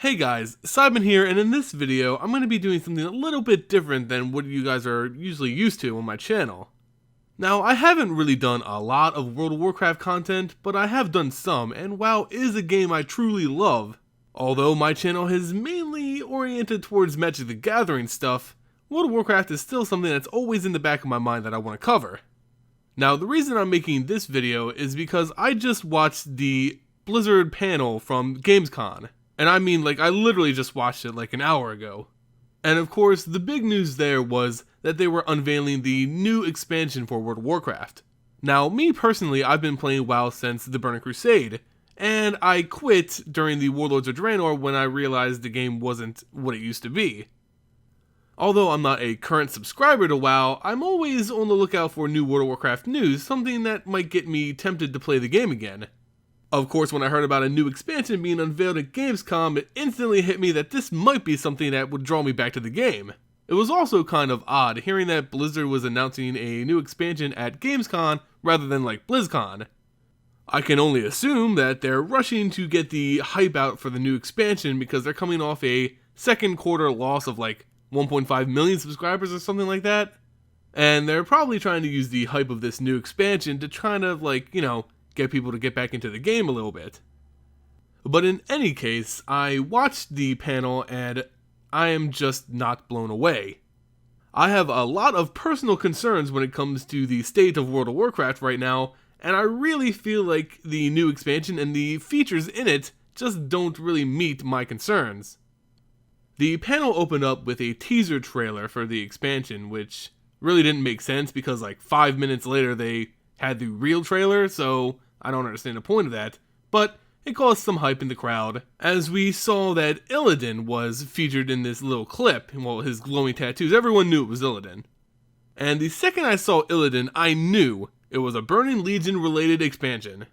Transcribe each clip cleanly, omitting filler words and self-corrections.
Hey guys, Seiben here, and in this video, I'm going to be doing something a little bit different than what you guys are usually used to on my channel. Now, I haven't really done a lot of World of Warcraft content, but I have done some, and WoW is a game I truly love. Although my channel is mainly oriented towards Magic the Gathering stuff, World of Warcraft is still something that's always in the back of my mind that I want to cover. Now, the reason I'm making this video is because I just watched the Blizzard panel from Gamescom. And I mean, I literally just watched it an hour ago. And of course, the big news there was that they were unveiling the new expansion for World of Warcraft. Now, me personally, I've been playing WoW since the Burning Crusade, and I quit during the Warlords of Draenor when I realized the game wasn't what it used to be. Although I'm not a current subscriber to WoW, I'm always on the lookout for new World of Warcraft news, something that might get me tempted to play the game again. Of course, when I heard about a new expansion being unveiled at Gamescom, it instantly hit me that this might be something that would draw me back to the game. It was also kind of odd hearing that Blizzard was announcing a new expansion at Gamescom rather than BlizzCon. I can only assume that they're rushing to get the hype out for the new expansion because they're coming off a second quarter loss of 1.5 million subscribers or something like that. And they're probably trying to use the hype of this new expansion to kind of get people to get back into the game a little bit. But in any case, I watched the panel and I am just not blown away. I have a lot of personal concerns when it comes to the state of World of Warcraft right now, and I really feel like the new expansion and the features in it just don't really meet my concerns. The panel opened up with a teaser trailer for the expansion, which really didn't make sense because 5 minutes later they had the real trailer, so I don't understand the point of that, but it caused some hype in the crowd, as we saw that Illidan was featured in this little clip. Well, his glowing tattoos, everyone knew it was Illidan. And the second I saw Illidan, I knew it was a Burning Legion related expansion.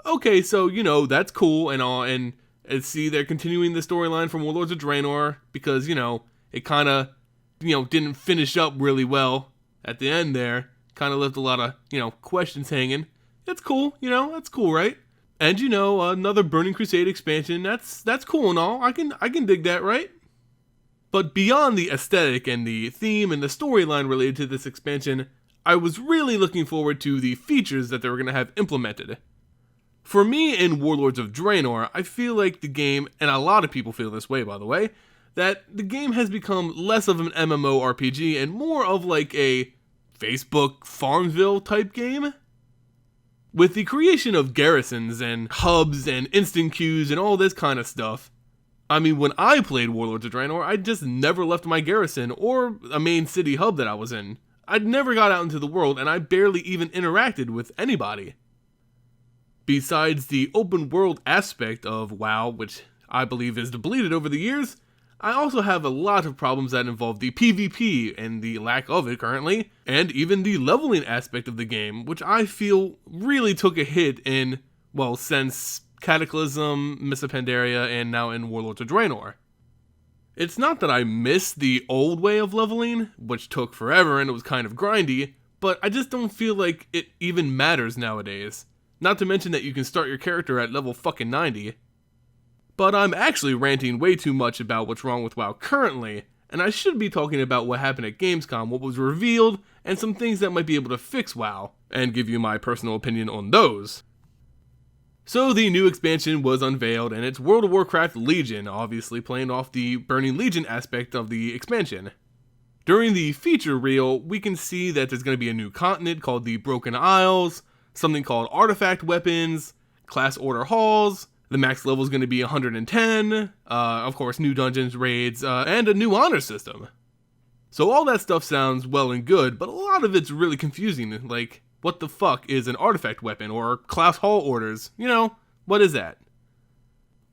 Okay, so, that's cool and all, and see, they're continuing the storyline from Warlords of Draenor, because, it kinda, didn't finish up really well at the end there. Kind of left a lot of, questions hanging. It's cool, that's cool, right? And another Burning Crusade expansion, that's cool and all. I can dig that, right? But beyond the aesthetic and the theme and the storyline related to this expansion, I was really looking forward to the features that they were going to have implemented. For me in Warlords of Draenor, I feel like the game, and a lot of people feel this way by the way, that the game has become less of an MMORPG and more of a Facebook Farmville type game. With the creation of garrisons and hubs and instant queues and all this kind of stuff, I mean, when I played Warlords of Draenor, I just never left my garrison or a main city hub that I was in. I'd never got out into the world and I barely even interacted with anybody. Besides the open world aspect of WoW, which I believe is depleted over the years, I also have a lot of problems that involve the PvP and the lack of it currently, and even the leveling aspect of the game, which I feel really took a hit in, since Cataclysm, Mists of Pandaria, and now in Warlords of Draenor. It's not that I miss the old way of leveling, which took forever and it was kind of grindy, but I just don't feel like it even matters nowadays. Not to mention that you can start your character at level fucking 90. But I'm actually ranting way too much about what's wrong with WoW currently, and I should be talking about what happened at Gamescom, what was revealed, and some things that might be able to fix WoW, and give you my personal opinion on those. So the new expansion was unveiled, and it's World of Warcraft Legion, obviously playing off the Burning Legion aspect of the expansion. During the feature reel, we can see that there's going to be a new continent called the Broken Isles, something called artifact weapons, class order halls. The max level is going to be 110, of course new dungeons, raids, and a new honor system. So all that stuff sounds well and good, but a lot of it's really confusing, what the fuck is an artifact weapon, or class hall orders, what is that?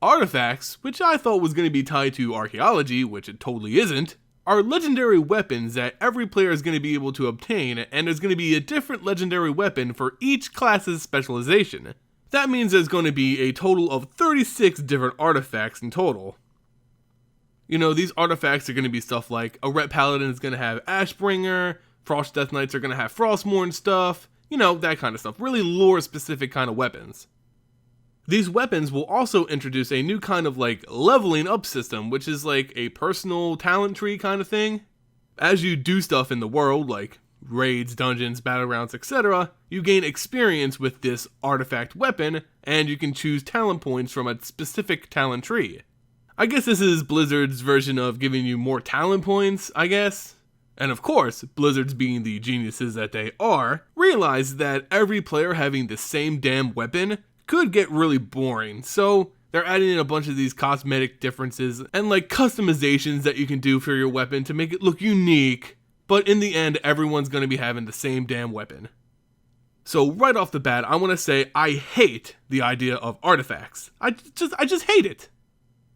Artifacts, which I thought was going to be tied to archaeology, which it totally isn't, are legendary weapons that every player is going to be able to obtain, and there's going to be a different legendary weapon for each class's specialization. That means there's going to be a total of 36 different artifacts in total. These artifacts are going to be stuff like a Ret Paladin is going to have Ashbringer, Frost Death Knights are going to have Frostmourne stuff, that kind of stuff. Really lore-specific kind of weapons. These weapons will also introduce a new kind of like leveling up system, which is like a personal talent tree kind of thing. As you do stuff in the world, like raids, dungeons, battlegrounds, etc., you gain experience with this artifact weapon, and you can choose talent points from a specific talent tree. I guess this is Blizzard's version of giving you more talent points, I guess. And of course, Blizzard's being the geniuses that they are, realize that every player having the same damn weapon could get really boring, so they're adding in a bunch of these cosmetic differences and like customizations that you can do for your weapon to make it look unique, but in the end, everyone's going to be having the same damn weapon. So right off the bat, I want to say I hate the idea of artifacts. I just hate it.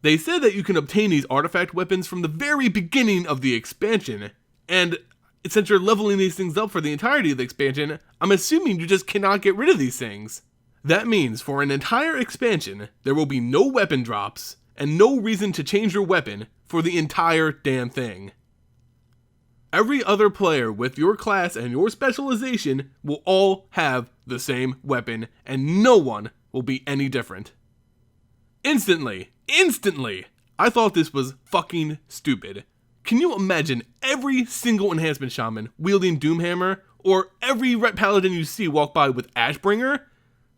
They said that you can obtain these artifact weapons from the very beginning of the expansion, and since you're leveling these things up for the entirety of the expansion, I'm assuming you just cannot get rid of these things. That means for an entire expansion, there will be no weapon drops, and no reason to change your weapon for the entire damn thing. Every other player with your class and your specialization will all have the same weapon, and no one will be any different. Instantly, I thought this was fucking stupid. Can you imagine every single enhancement shaman wielding Doomhammer, or every ret paladin you see walk by with Ashbringer?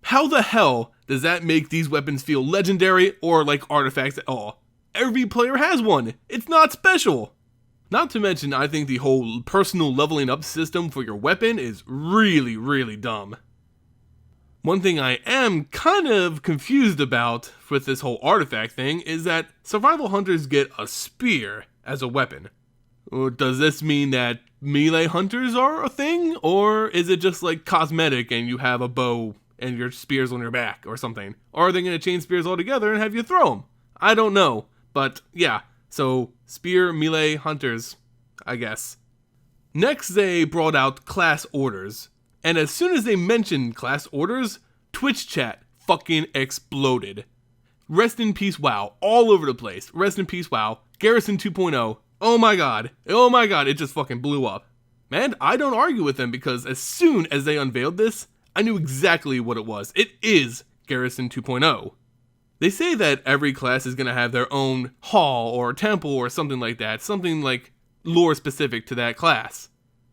How the hell does that make these weapons feel legendary or like artifacts at all? Every player has one. It's not special. Not to mention, I think the whole personal leveling up system for your weapon is really, really dumb. One thing I am kind of confused about with this whole artifact thing is that survival hunters get a spear as a weapon. Does this mean that melee hunters are a thing? Or is it just like cosmetic and you have a bow and your spear's on your back or something? Or are they going to chain spears all together and have you throw them? I don't know. But yeah, so spear melee hunters, I guess. Next, they brought out class orders. And as soon as they mentioned class orders, Twitch chat fucking exploded. Rest in peace WoW, all over the place. Rest in peace WoW. Garrison 2.0. Oh my god, it just fucking blew up. And I don't argue with them because as soon as they unveiled this, I knew exactly what it was. It is Garrison 2.0. They say that every class is going to have their own hall or temple or something like that, something like lore specific to that class.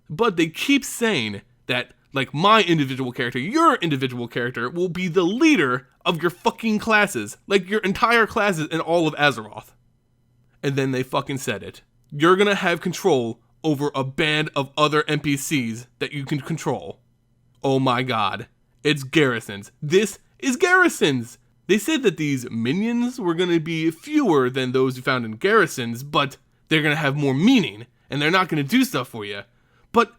But they keep saying that, like my individual character, your individual character will be the leader of your fucking classes, like your entire classes in all of Azeroth. And then they fucking said it. You're going to have control over a band of other NPCs that you can control. Oh my god, it's garrisons. This is garrisons! They said that these minions were going to be fewer than those you found in garrisons, but they're going to have more meaning, and they're not going to do stuff for you. But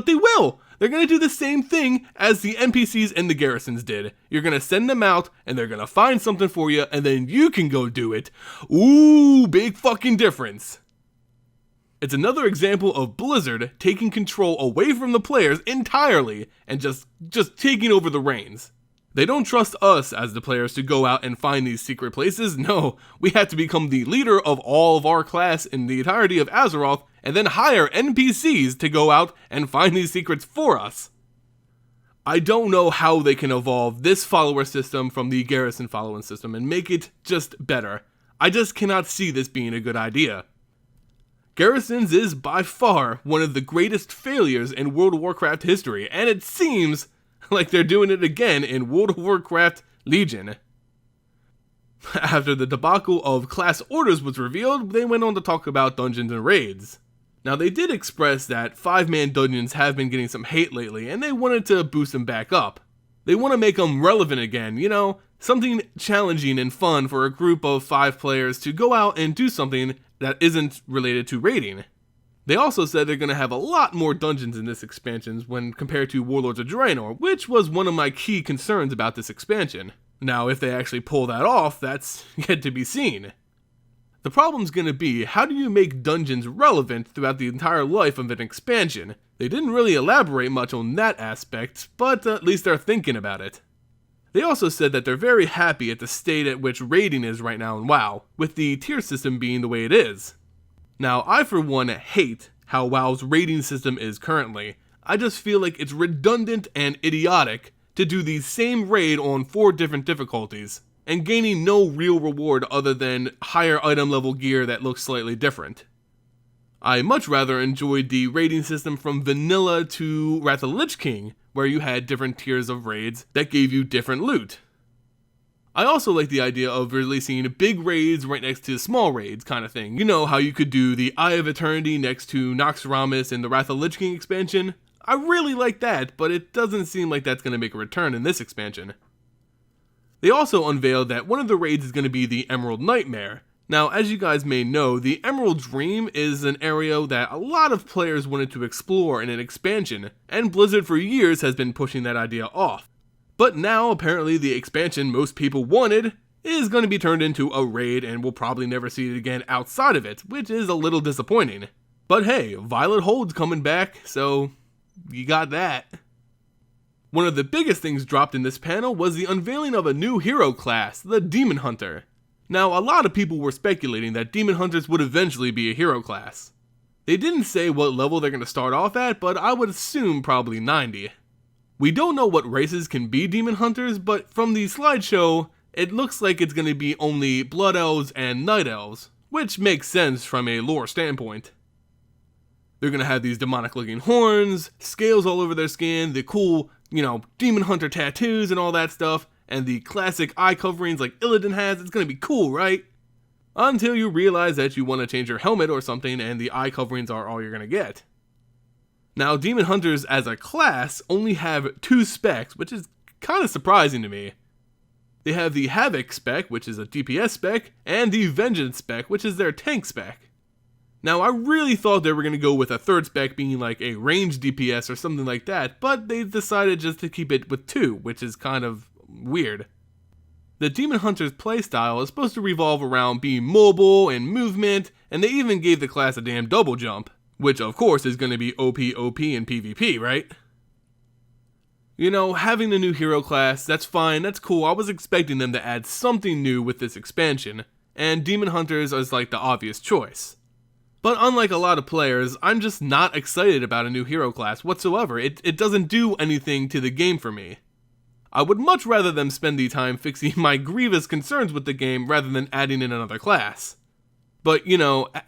they will! They're going to do the same thing as the NPCs and the garrisons did. You're going to send them out, and they're going to find something for you, and then you can go do it. Ooh, big fucking difference. It's another example of Blizzard taking control away from the players entirely and just taking over the reins. They don't trust us as the players to go out and find these secret places. No, we have to become the leader of all of our class in the entirety of Azeroth and then hire NPCs to go out and find these secrets for us. I don't know how they can evolve this follower system from the garrison following system and make it just better. I just cannot see this being a good idea. Garrisons is by far one of the greatest failures in World of Warcraft history, and it seems like they're doing it again in World of Warcraft Legion. After the debacle of class orders was revealed, they went on to talk about dungeons and raids. Now they did express that 5-man dungeons have been getting some hate lately, and they wanted to boost them back up. They want to make them relevant again, you know, something challenging and fun for a group of 5 players to go out and do something that isn't related to raiding. They also said they're going to have a lot more dungeons in this expansion when compared to Warlords of Draenor, which was one of my key concerns about this expansion. Now, if they actually pull that off, that's yet to be seen. The problem's going to be, how do you make dungeons relevant throughout the entire life of an expansion? They didn't really elaborate much on that aspect, but at least they're thinking about it. They also said that they're very happy at the state at which raiding is right now in WoW, with the tier system being the way it is. Now, I for one hate how WoW's raiding system is currently. I just feel like it's redundant and idiotic to do the same raid on 4 different difficulties, and gaining no real reward other than higher item level gear that looks slightly different. I much rather enjoyed the raiding system from vanilla to Wrath of the Lich King, where you had different tiers of raids that gave you different loot. I also like the idea of releasing big raids right next to small raids kind of thing. You know how you could do the Eye of Eternity next to Noxramas in the Wrath of the Lich King expansion? I really like that, but it doesn't seem like that's going to make a return in this expansion. They also unveiled that one of the raids is going to be the Emerald Nightmare. Now, as you guys may know, the Emerald Dream is an area that a lot of players wanted to explore in an expansion, and Blizzard for years has been pushing that idea off. But now, apparently, the expansion most people wanted is going to be turned into a raid, and we'll probably never see it again outside of it, which is a little disappointing. But hey, Violet Hold's coming back, so you got that. One of the biggest things dropped in this panel was the unveiling of a new hero class, the Demon Hunter. Now, a lot of people were speculating that Demon Hunters would eventually be a hero class. They didn't say what level they're going to start off at, but I would assume probably 90. We don't know what races can be Demon Hunters, but from the slideshow, it looks like it's going to be only Blood Elves and Night Elves, which makes sense from a lore standpoint. They're going to have these demonic looking horns, scales all over their skin, the cool, Demon Hunter tattoos and all that stuff, and the classic eye coverings like Illidan has. It's going to be cool, right? Until you realize that you want to change your helmet or something and the eye coverings are all you're going to get. Now, Demon Hunters as a class only have 2 specs, which is kind of surprising to me. They have the Havoc spec, which is a DPS spec, and the Vengeance spec, which is their tank spec. Now, I really thought they were going to go with a 3rd spec being like a ranged DPS or something like that, but they decided just to keep it with 2, which is kind of weird. The Demon Hunter's playstyle is supposed to revolve around being mobile and movement, and they even gave the class a damn double jump. Which, of course, is going to be OP in PvP, right? Having a new hero class, that's fine, that's cool. I was expecting them to add something new with this expansion, and Demon Hunters is like the obvious choice. But unlike a lot of players, I'm just not excited about a new hero class whatsoever. It doesn't do anything to the game for me. I would much rather them spend the time fixing my grievous concerns with the game rather than adding in another class. But,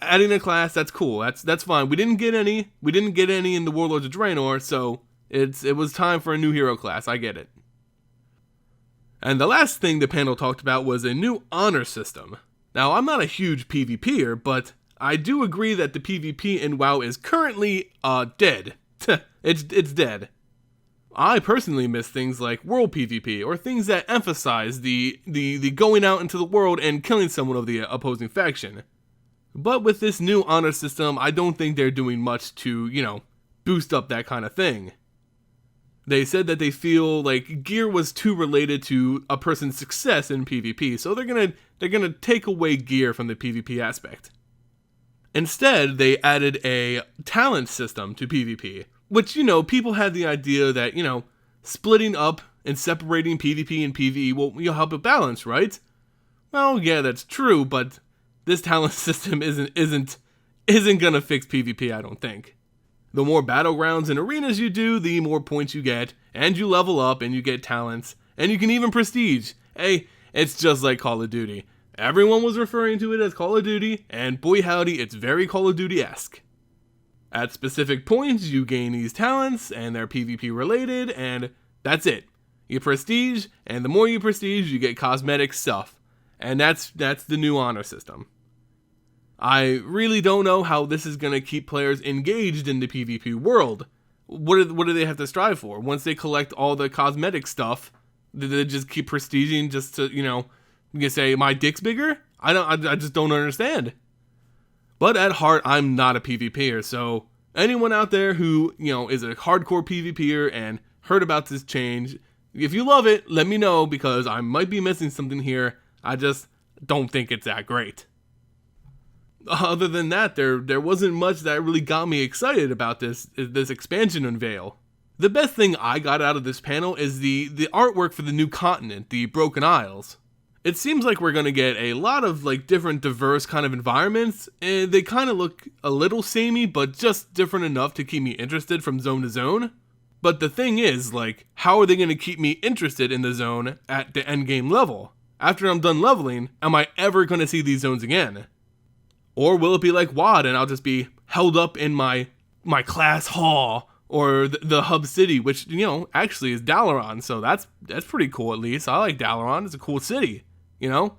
adding a class, that's cool. That's fine. We didn't get any in the Warlords of Draenor, so it was time for a new hero class. I get it. And the last thing the panel talked about was a new honor system. Now, I'm not a huge PvPer, but I do agree that the PvP in WoW is currently, dead. It's dead. I personally miss things like world PvP, or things that emphasize the going out into the world and killing someone of the opposing faction. But with this new honor system, I don't think they're doing much to, boost up that kind of thing. They said that they feel like gear was too related to a person's success in PvP, so they're gonna take away gear from the PvP aspect. Instead, they added a talent system to PvP, which, people had the idea that, splitting up and separating PvP and PvE will help it balance, right? Well, yeah, that's true, but this talent system isn't gonna fix PvP, I don't think. The more battlegrounds and arenas you do, the more points you get, and you level up and you get talents, and you can even prestige. Hey, it's just like Call of Duty. Everyone was referring to it as Call of Duty, and boy howdy, it's very Call of Duty-esque. At specific points, you gain these talents, and they're PvP related, and that's it. You prestige, and the more you prestige, you get cosmetic stuff. And that's the new honor system. I really don't know how this is going to keep players engaged in the PvP world. What do they have to strive for? Once they collect all the cosmetic stuff, do they just keep prestiging just to, you say, my dick's bigger? I just don't understand. But at heart, I'm not a PvPer, so anyone out there who, is a hardcore PvPer and heard about this change, if you love it, let me know, because I might be missing something here. I just don't think it's that great. Other than that, there wasn't much that really got me excited about this expansion unveil. The best thing I got out of this panel is the artwork for the new continent, the Broken Isles. It seems like we're going to get a lot of different diverse kind of environments, and they kind of look a little samey, but just different enough to keep me interested from zone to zone. But the thing is, like, how are they going to keep me interested in the zone at the end game level? After I'm done leveling, am I ever going to see these zones again? Or will it be like WoD and I'll just be held up in my class hall or the hub city, which, you know, actually is Dalaran, so that's pretty cool at least. I like Dalaran, it's a cool city, you know?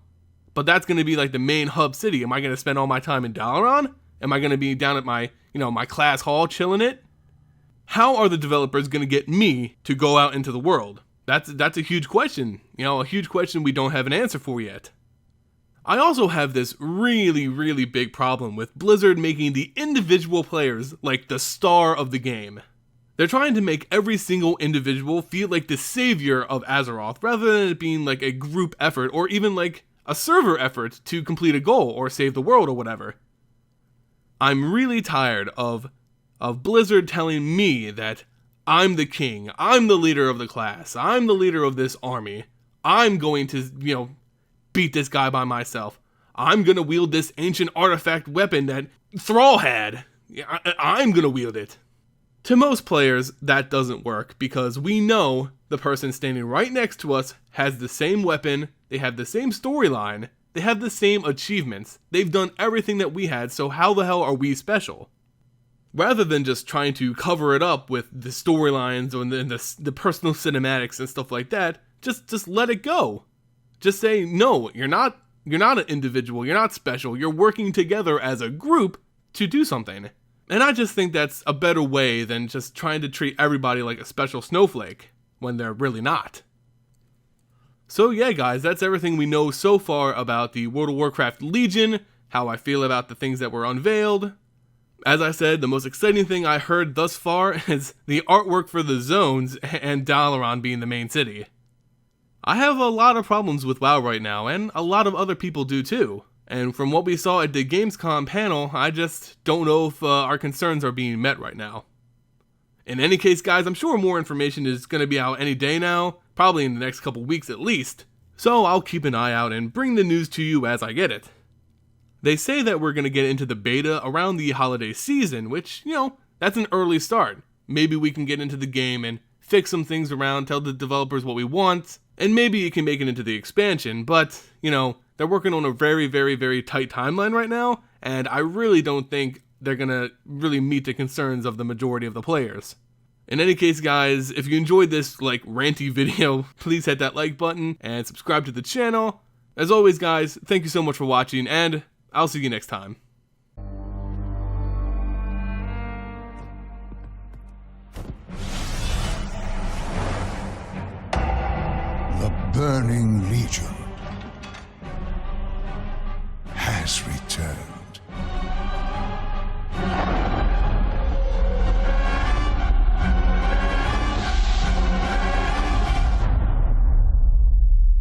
But that's going to be like the main hub city. Am I going to spend all my time in Dalaran? Am I going to be down at my, you know, my class hall chilling it? How are the developers going to get me to go out into the world? That's a huge question, you know, a huge question we don't have an answer for yet. I also have this really, really big problem with Blizzard making the individual players like the star of the game. They're trying to make every single individual feel like the savior of Azeroth rather than it being like a group effort or even like a server effort to complete a goal or save the world or whatever. I'm really tired of Blizzard telling me that I'm the king, I'm the leader of the class, I'm the leader of this army, I'm going to, you know, beat this guy by myself, I'm gonna wield this ancient artifact weapon that Thrall had, I'm gonna wield it. To most players, that doesn't work because we know the person standing right next to us has the same weapon, they have the same storyline, they have the same achievements, they've done everything that we had, so how the hell are we special? Rather than just trying to cover it up with the storylines or the personal cinematics and stuff like that, just let it go. Just say, no, you're not an individual, you're not special, you're working together as a group to do something. And I just think that's a better way than just trying to treat everybody like a special snowflake, when they're really not. So yeah guys, that's everything we know so far about the World of Warcraft Legion, how I feel about the things that were unveiled. As I said, the most exciting thing I heard thus far is the artwork for the zones and Dalaran being the main city. I have a lot of problems with WoW right now, and a lot of other people do too. And from what we saw at the Gamescom panel, I just don't know if our concerns are being met right now. In any case guys, I'm sure more information is going to be out any day now, probably in the next couple weeks at least, so I'll keep an eye out and bring the news to you as I get it. They say that we're going to get into the beta around the holiday season, which, you know, that's an early start. Maybe we can get into the game and fix some things around, tell the developers what we want, and maybe it can make it into the expansion, but, you know, they're working on a very, very, very tight timeline right now, and I really don't think they're going to really meet the concerns of the majority of the players. In any case, guys, if you enjoyed this, like, ranty video, please hit that like button and subscribe to the channel. As always, guys, thank you so much for watching, and I'll see you next time. The Burning Legion has returned.